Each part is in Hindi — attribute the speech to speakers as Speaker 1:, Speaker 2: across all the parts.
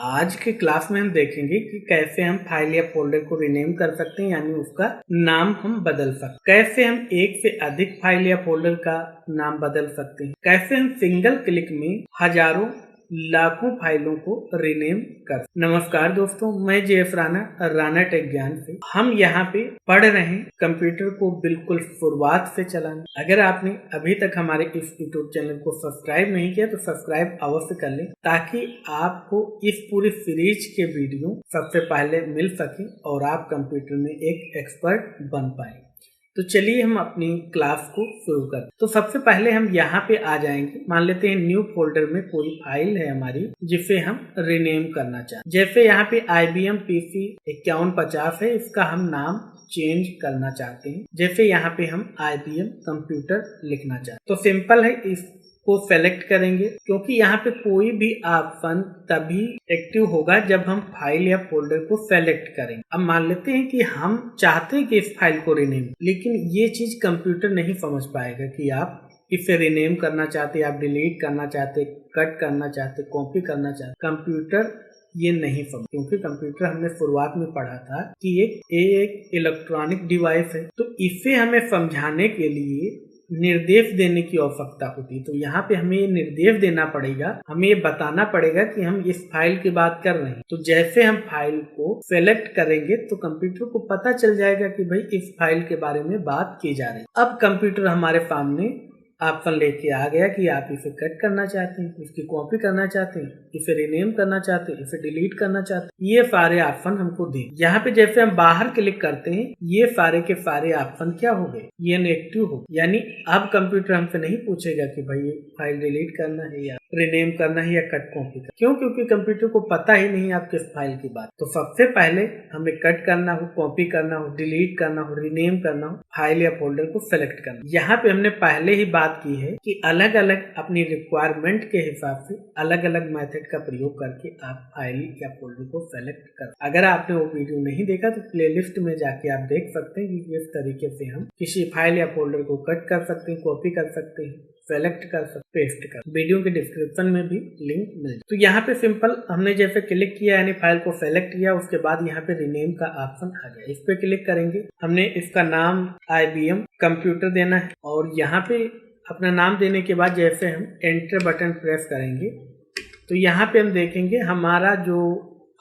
Speaker 1: आज के क्लास में हम देखेंगे कि कैसे हम फाइल या फोल्डर को रीनेम कर सकते हैं, यानी उसका नाम हम बदल सकते हैं। कैसे हम एक से अधिक फाइल या फोल्डर का नाम बदल सकते हैं। कैसे हम सिंगल क्लिक में हजारों लाखों फाइलों को रीनेम कर। नमस्कार दोस्तों, मैं जेएफ राणा टेक ज्ञान से। हम यहाँ पे पढ़ रहे हैं कंप्यूटर को बिल्कुल शुरुआत से चलाना। अगर आपने अभी तक हमारे इस यूट्यूब चैनल को सब्सक्राइब नहीं किया तो सब्सक्राइब अवश्य कर लें, ताकि आपको इस पूरी सीरीज के वीडियो सबसे पहले मिल सके और आप कंप्यूटर में एक एक्सपर्ट बन पाए। तो चलिए हम अपनी क्लास को शुरू करते। तो सबसे पहले हम यहाँ पे आ जाएंगे। मान लेते हैं न्यू फोल्डर में कोई फाइल है हमारी जिसे हम रीनेम करना चाहते हैं। जैसे यहाँ पे IBM PC 5150 है, इसका हम नाम चेंज करना चाहते हैं। जैसे यहाँ पे हम IBM कंप्यूटर लिखना चाहते हैं। तो सिंपल है, इसको सेलेक्ट करेंगे, क्योंकि यहाँ पे कोई भी ऑप्शन तभी एक्टिव होगा जब हम फाइल या फोल्डर को सेलेक्ट करेंगे। अब मान लेते हैं कि हम चाहते हैं कि इस फाइल को रीनेम, लेकिन ये चीज कंप्यूटर नहीं समझ पाएगा कि आप इसे रीनेम करना चाहते, आप डिलीट करना चाहते, कट करना चाहते, कॉपी करना चाहते। कंप्यूटर ये नहीं समझ, क्योंकि कंप्यूटर हमने शुरुआत में पढ़ा था कि एक इलेक्ट्रॉनिक डिवाइस है। तो इसे हमें समझाने के लिए निर्देश देने की आवश्यकता होती है। तो यहाँ पे हमें निर्देश देना पड़ेगा, हमें ये बताना पड़ेगा कि हम इस फाइल की बात कर रहे हैं। तो जैसे हम फाइल को सेलेक्ट करेंगे तो कंप्यूटर को पता चल जाएगा कि भाई इस फाइल के बारे में बात की जा रही है। अब कंप्यूटर हमारे सामने ऑप्शन लेके आ गया कि आप इसे कट करना चाहते हैं, इसकी कॉपी करना चाहते हैं, इसे रीनेम करना चाहते हैं, इसे डिलीट करना चाहते हैं। ये सारे ऑप्शन हमको दे। यहाँ पे जैसे हम बाहर क्लिक करते हैं, ये सारे के सारे ऑप्शन क्या हो गए, ये इनएक्टिव हो। यानी अब कंप्यूटर हमसे नहीं पूछेगा कि भाई ये फाइल डिलीट करना है या रीनेम करना है या कट कॉपी करना। क्यों? क्योंकि कंप्यूटर को पता ही नहीं आप किस फाइल की बात। तो सबसे पहले हमें कट करना हो, कॉपी करना हो, डिलीट करना हो, रीनेम करना हो, फाइल या फोल्डर को सेलेक्ट करना। यहाँ पे हमने पहले ही बात की है कि अलग अलग अपनी रिक्वायरमेंट के हिसाब से अलग अलग मेथड का प्रयोग करके आप फाइल या फोल्डर को सेलेक्ट कर। अगर आपने वो वीडियो नहीं देखा तो प्लेलिस्ट में जाके आप देख सकते हैं कि किस तरीके से हम किसी फाइल या फोल्डर को कट कर सकते हैं, कॉपी कर सकते हैं, सेलेक्ट कर सकते, पेस्ट कर। वीडियो के डिस्क्रिप्शन में भी लिंक मिल। तो यहाँ पे सिंपल हमने जैसे क्लिक किया, यानी फाइल को सेलेक्ट किया, उसके बाद यहाँ पे रीनेम का ऑप्शन आ गया। इस पे क्लिक करेंगे, हमने इसका नाम IBM कंप्यूटर देना है और यहाँ पे अपना नाम देने के बाद जैसे हम एंटर बटन प्रेस करेंगे तो यहाँ पे हम देखेंगे हमारा जो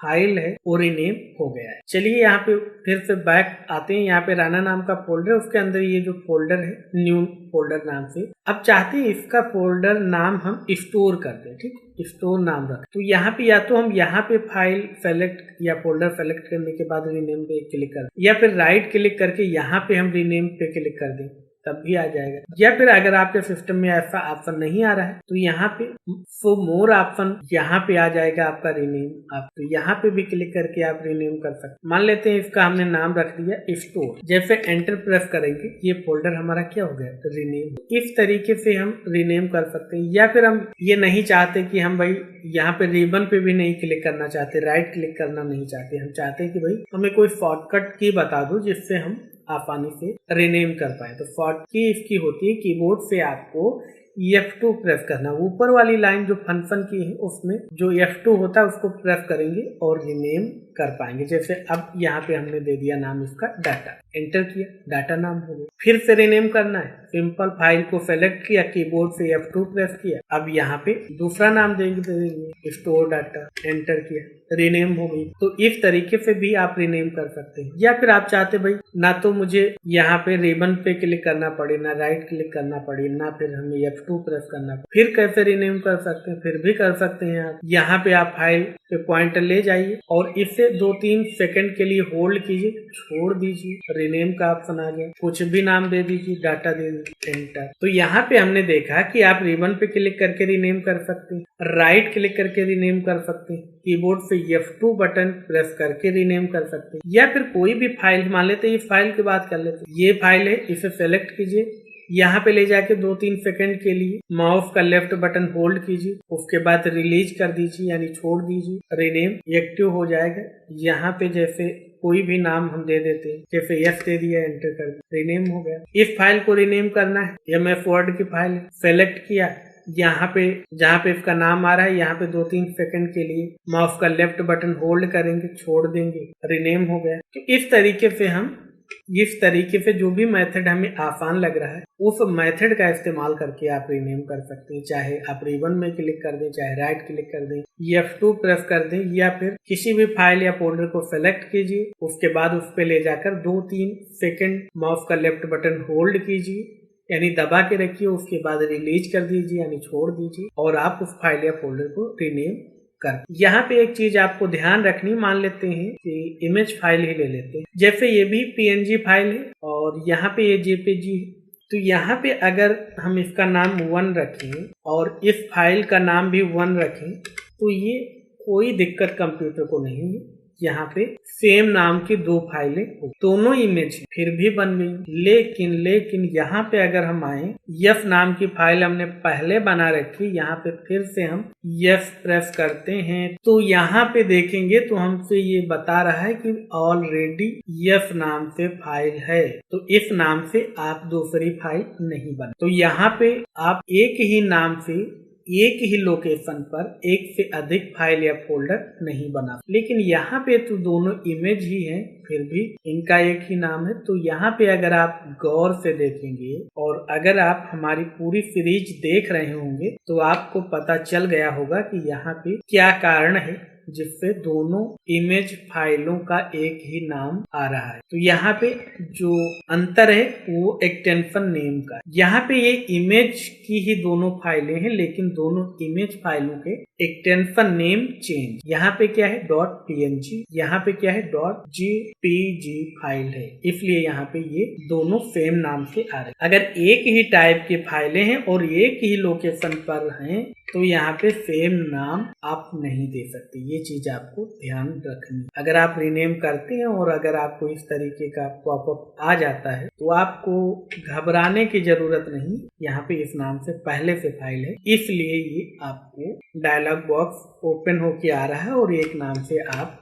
Speaker 1: फाइल है वो रीनेम हो गया है। चलिए यहाँ पे फिर से बैक आते हैं। यहाँ पे राणा नाम का फोल्डर, उसके अंदर ये जो फोल्डर है न्यू फोल्डर नाम से, अब चाहते हैं इसका फोल्डर नाम हम स्टोर कर दें। ठीक, स्टोर नाम रख। तो यहाँ पे या तो हम यहाँ पे फाइल सेलेक्ट या फोल्डर सेलेक्ट करने के बाद रीनेम पे क्लिक कर, या फिर राइट क्लिक करके यहाँ पे हम रीनेम पे क्लिक कर दें, तब भी आ जाएगा। या फिर अगर आपके सिस्टम में ऐसा ऑप्शन नहीं आ रहा है तो यहाँ पे फॉर मोर ऑप्शन यहाँ पे आ जाएगा आपका रीनेम। आप तो यहाँ पे भी क्लिक करके आप रीनेम कर सकते। मान लेते हैं इसका हमने नाम रख दिया स्टोर। जैसे एंटर प्रेस करेंगे ये फोल्डर हमारा क्या हो गया, रीनेम। इस तरीके से हम रीनेम कर सकते हैं। या फिर हम ये नहीं चाहते कि हम भाई यहाँ पे रिबन पे भी नहीं क्लिक करना चाहते, राइट क्लिक करना नहीं चाहते, हम चाहते हैं कि भाई हमें कोई शॉर्टकट की बता दो जिससे हम आसानी से रीनेम कर पाए। तो शॉर्ट की इसकी होती है, कीबोर्ड से आपको F2 प्रेस करना। ऊपर वाली लाइन जो फंक्शन की है उसमें जो F2 होता है उसको प्रेस करेंगे और रीनेम कर पाएंगे। जैसे अब यहाँ पे हमने दे दिया नाम इसका डाटा, एंटर किया, डाटा नाम हो गया। फिर से रीनेम करना है, सिंपल फाइल को सेलेक्ट किया, कीबोर्ड से F2 प्रेस किया, अब यहाँ पे दूसरा नाम देंगे स्टोर डाटा, एंटर किया, रीनेम हो गई। तो इस तरीके से भी आप रीनेम कर सकते हैं। या फिर आप चाहते भाई ना तो मुझे यहाँ पे रिबन पे क्लिक करना पड़े, ना राइट क्लिक करना पड़े, ना फिर हमें F2 प्रेस करना पड़े, फिर कैसे रीनेम कर सकते हैं, फिर भी कर सकते हैं आप। यहाँ पे आप फाइल पे पॉइंटर ले जाइए और इसे 2-3 सेकंड के लिए होल्ड कीजिए, छोड़ दीजिए, रीनेम का ऑप्शन आ गया। कुछ भी नाम दे दीजिए, डाटा दे दीजिए, एंटर। तो यहाँ पे हमने देखा कि आप रिबन पे क्लिक करके रीनेम कर सकते हैं, राइट क्लिक करके रीनेम कर सकते हैं, कीबोर्ड से F2 बटन प्रेस करके रीनेम कर सकते हैं। या फिर कोई भी फाइल, मान लेते हैं इस फाइल की बात कर लेते हैं, ये फाइल है, इसे सेलेक्ट कीजिए, यहाँ पे ले जाके 2-3 सेकंड के लिए माउस का लेफ्ट बटन होल्ड कीजिए, उसके बाद रिलीज कर दीजिए यानी छोड़ दीजिए, रीनेम एक्टिव हो जाएगा। यहाँ पे जैसे कोई भी नाम हम दे देते हैं, जैसे यस दे दिया, एंटर कर दिया, रीनेम हो गया। इस फाइल को रीनेम करना है, MS वर्ड की फाइल सेलेक्ट किया, यहाँ पे जहाँ पे इसका नाम आ रहा है यहाँ पे 2-3 सेकंड के लिए माउस का लेफ्ट बटन होल्ड करेंगे, छोड़ देंगे, रिनेम हो गया। तो इस तरीके से जो भी मेथड हमें आसान लग रहा है उस मेथड का इस्तेमाल करके आप रिनेम कर सकते हैं। चाहे आप रिबन में क्लिक कर दें, चाहे राइट क्लिक कर दें, F2 प्रेस कर दें, या फिर किसी भी फाइल या फोल्डर को सेलेक्ट कीजिए, उसके बाद उस पे ले जाकर 2-3 सेकंड माउस का लेफ्ट बटन होल्ड कीजिए, यानी दबा के रखिए, उसके बाद रिलीज कर दीजिए यानी छोड़ दीजिए, और आप उस फाइल या फोल्डर को रिनेम कर। यहाँ पे एक चीज आपको ध्यान रखनी, मान लेते हैं कि इमेज फाइल ही ले लेते हैं, जैसे ये भी PNG फाइल है और यहाँ पे ये JPG है। तो यहाँ पे अगर हम इसका नाम 1 रखें और इस फाइल का नाम भी 1 रखें तो ये कोई दिक्कत कंप्यूटर को नहीं है। यहाँ पे सेम नाम की 2 फाइलें, दोनों इमेज फिर भी बन गई। लेकिन यहाँ पे अगर हम आए, F नाम की फाइल हमने पहले बना रखी, यहाँ पे फिर से हम F प्रेस करते हैं तो यहाँ पे देखेंगे तो हमसे ये बता रहा है कि ऑलरेडी F नाम से फाइल है, तो इस नाम से आप दूसरी फाइल नहीं बना। तो यहाँ पे आप एक ही नाम से एक ही लोकेशन पर एक से अधिक फाइल या फोल्डर नहीं बना। लेकिन यहाँ पे तो दोनों इमेज ही हैं, फिर भी इनका एक ही नाम है। तो यहाँ पे अगर आप गौर से देखेंगे और अगर आप हमारी पूरी सीरीज देख रहे होंगे तो आपको पता चल गया होगा कि यहाँ पे क्या कारण है जिससे दोनों इमेज फाइलों का एक ही नाम आ रहा है। तो यहाँ पे जो अंतर है वो एक्सटेंशन नेम का। यहाँ पे ये इमेज की ही दोनों फाइलें हैं, लेकिन दोनों इमेज फाइलों के एक्सटेंशन नेम चेंज। यहाँ पे क्या है .png, यहाँ पे क्या है .jpg फाइल है, इसलिए यहाँ पे ये दोनों सेम नाम से आ रहे हैं। अगर एक ही टाइप की फाइलें हैं और एक ही लोकेशन पर हैं तो यहाँ पे सेम नाम आप नहीं दे सकते। ये चीज आपको ध्यान रखनी। अगर आप रिनेम करते हैं और अगर आपको इस तरीके का पॉपअप आ जाता है तो आपको घबराने की जरूरत नहीं। यहाँ पे इस नाम से पहले से फाइल है, इसलिए ये आपको डायलॉग बॉक्स ओपन होके आ रहा है और एक नाम से आप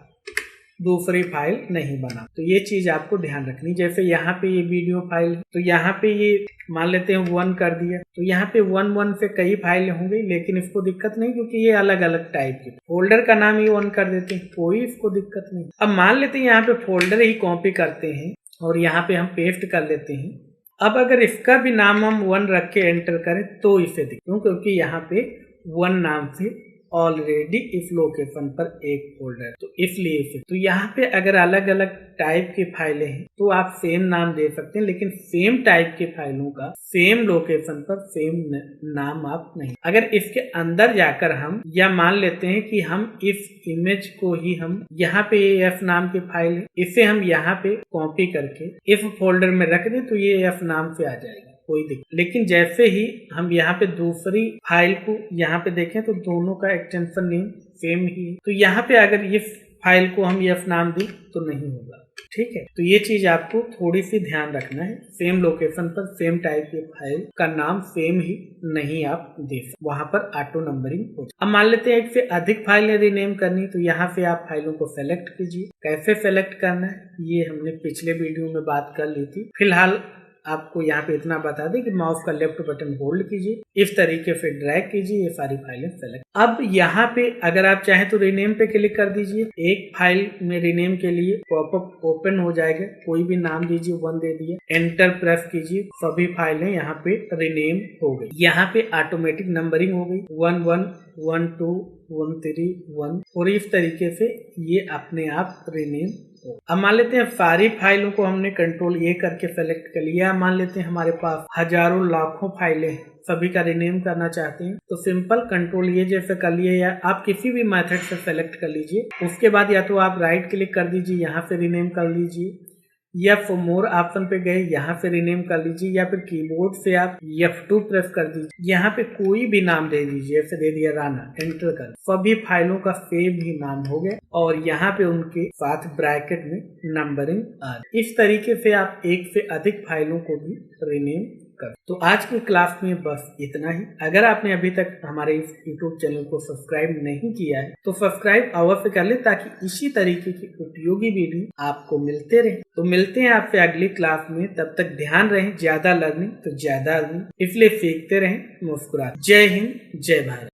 Speaker 1: दूसरी फाइल नहीं बना। तो ये चीज आपको ध्यान रखनी। जैसे यहाँ पे ये वीडियो फाइल है तो यहाँ पे ये मान लेते हैं 1 कर दिया, तो यहाँ पे 1 से कई फाइलें होंगी, लेकिन इसको दिक्कत नहीं क्योंकि ये अलग अलग टाइप की। फोल्डर का नाम ही 1 कर देते हैं, कोई इसको दिक्कत नहीं। अब मान लेते हैं यहाँ पे फोल्डर ही कॉपी करते हैं और यहाँ पे हम पेस्ट कर लेते हैं। अब अगर इसका भी नाम हम 1 रख के एंटर करें तो इसे दिक्कत, क्योंकि यहाँ पे 1 नाम से ऑलरेडी इस लोकेशन पर एक फोल्डर, तो इसलिए इसे। तो यहाँ पे अगर अलग अलग टाइप की फाइलें हैं तो आप सेम नाम दे सकते हैं, लेकिन सेम टाइप की फाइलों का सेम लोकेशन पर सेम नाम आप नहीं। अगर इसके अंदर जाकर हम या मान लेते हैं कि हम इस इमेज को ही हम यहाँ पे F नाम की फाइल है, इसे हम यहाँ पे कॉपी करके इस फोल्डर में रख दें तो ये F नाम से आ जाएगा, कोई दिक्कत। लेकिन जैसे ही हम यहाँ पे दूसरी फाइल को यहाँ पे देखें तो दोनों का एक्सटेंशन नेम सेम ही है। तो यहाँ पे अगर ये फाइल को हम F नाम दें तो नहीं होगा, ठीक है। तो ये चीज आपको थोड़ी सी ध्यान रखना है। सेम लोकेशन पर सेम टाइप की फाइल का नाम सेम ही नहीं आप दे सकते, वहां पर ऑटो नंबरिंग हो जाए। अब मान लेते हैं एक से अधिक फाइलें रिनेम करनी, तो यहाँ से आप फाइलों को सेलेक्ट कीजिए। कैसे सेलेक्ट करना है ये हमने पिछले वीडियो में बात कर ली थी। फिलहाल आपको यहाँ पे इतना बता दें कि माउस का लेफ्ट बटन होल्ड कीजिए, इस तरीके से ड्रैग कीजिए, ये सारी फाइलें सेलेक्ट। अब यहाँ पे अगर आप चाहें तो रिनेम पे क्लिक कर दीजिए। एक फाइल में रिनेम के लिए पॉपअप ओपन हो जाएगा, कोई भी नाम दीजिए, 1 दे दिए, एंटर प्रेस कीजिए, सभी फाइलें यहाँ पे रिनेम हो गई। यहाँ पे ऑटोमेटिक नंबरिंग हो गई, 1 1 1 2 1 3 1, और इस तरीके से ये अपने आप रिनेम। अब मान लेते हैं सारी फाइलों को हमने कंट्रोल A करके सेलेक्ट कर लिया। मान लेते हैं हमारे पास हजारों लाखों फाइलें हैं, सभी का रिनेम करना चाहते हैं तो सिंपल कंट्रोल A जैसे कर लिए, या आप किसी भी मेथड से सेलेक्ट कर लीजिए। उसके बाद या तो आप राइट क्लिक कर दीजिए, यहाँ से रिनेम कर लीजिए, या फॉर मोर ऑप्शन पे गए यहाँ से रिनेम कर लीजिए, या फिर कीबोर्ड से आप F2 प्रेस कर दीजिए, यहाँ पे कोई भी नाम दे दीजिए। ऐसे दे दिया राना, एंटर कर, सभी फाइलों का सेम ही नाम हो गया और यहाँ पे उनके साथ ब्रैकेट में नंबरिंग आ। इस तरीके से आप एक से अधिक फाइलों को भी रिनेम कर। तो आज की क्लास में बस इतना ही। अगर आपने अभी तक हमारे इस YouTube चैनल को सब्सक्राइब नहीं किया है तो सब्सक्राइब अवश्य कर ले, ताकि इसी तरीके की उपयोगी वीडियो आपको मिलते रहे। तो मिलते हैं आपसे अगली क्लास में, तब तक ध्यान रहे, ज्यादा लर्निंग तो ज्यादा अर्निंग, इसलिए सीखते रहें, मुस्कुराते। जय हिंद, जय भारत।